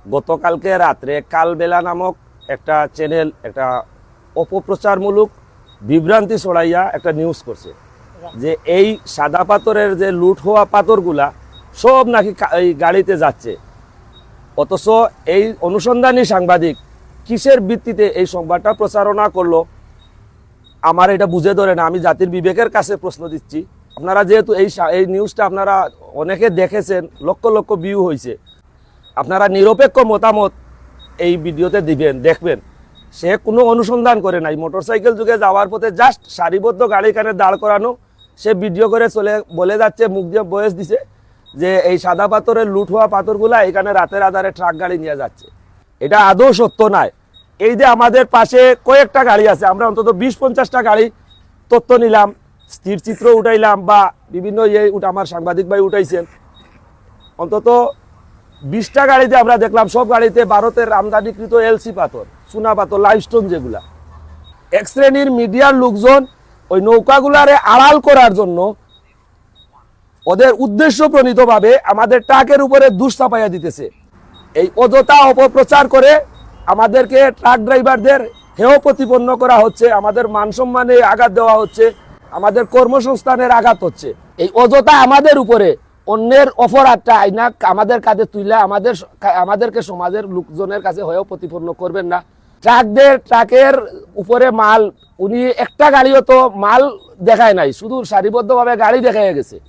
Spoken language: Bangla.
গতকালকে রাত্রে কালবেলা নামক একটা চ্যানেল একটা অপপ্রচারমূলক বিভ্রান্তি ছড়াইয়া একটা নিউজ করছে যে এই সাদা পাথরের যে লুট হওয়া পাথরগুলা সব নাকি এই গাড়িতে যাচ্ছে। অথচ এই অনুসন্ধানী সাংবাদিক কিসের ভিত্তিতে এই সংবাদটা প্রচারণা করলো আমার এটা বুঝে ধরে না। আমি জাতির বিবেকের কাছে প্রশ্ন দিচ্ছি। আপনারা যেহেতু এই নিউজটা আপনারা অনেকে দেখেছেন, লক্ষ লক্ষ ভিউ হয়েছে, আপনারা নিরপেক্ষ মতামত এই ভিডিওতে দিবেন, দেখবেন। সে কোনো অনুসন্ধান করে নাই, মোটরসাইকেল যুগে যাওয়ার পথে জাস্ট সারিবদ্ধ গাড়ি কানে দাঁড় করানো, সে ভিডিও করে চলে বলে যাচ্ছে, মুখ দিয়ে বয়স দিছে যে এই সাদা পাথরের লুট হওয়া পাথরগুলা এখানে রাতের আধারে ট্রাক গাড়ি নিয়ে যাচ্ছে। এটা আদৌ সত্য নয়। এই যে আমাদের পাশে কয়েকটা গাড়ি আছে, আমরা অন্তত 20-50টা গাড়ি তথ্য নিলাম, স্থির চিত্র উঠাইলাম বা বিভিন্ন আমার সাংবাদিক ভাই উঠাইছেন। অন্তত 20টা গাড়িতে আমরা দেখলাম সব গাড়িতে ভারতের আমদানিকৃত এলসি পাথর, চুনা পাথর, লাইমস্টোন, যেগুলা এক শ্রেণীর মিডিয়ার লোকজন ওই নৌকাগুলারে আড়াল করার জন্য ওদের উদ্দেশ্য প্রণীতভাবে আমাদের ট্রাকের উপরে দুষ চাপাইয়া দিতেছে। এই অযথা অপপ্রচার করে আমাদেরকে ট্রাক ড্রাইভারদের হেয় প্রতিপন্ন করা হচ্ছে, আমাদের মান সম্মানে আঘাত দেওয়া হচ্ছে, আমাদের কর্মসংস্থানের আঘাত হচ্ছে। এই অযথা আমাদের উপরে অন্যের অপরাধটা আইনা আমাদের কাছে তুইলে আমাদেরকে সমাজের লোকজনের কাছে হেয় প্রতিপন্ন করবেন না। ট্রাকের উপরে মাল, উনি একটা গাড়িও তো মাল দেখায় নাই, শুধু সারিবদ্ধভাবে গাড়ি দেখাইয়া গেছে।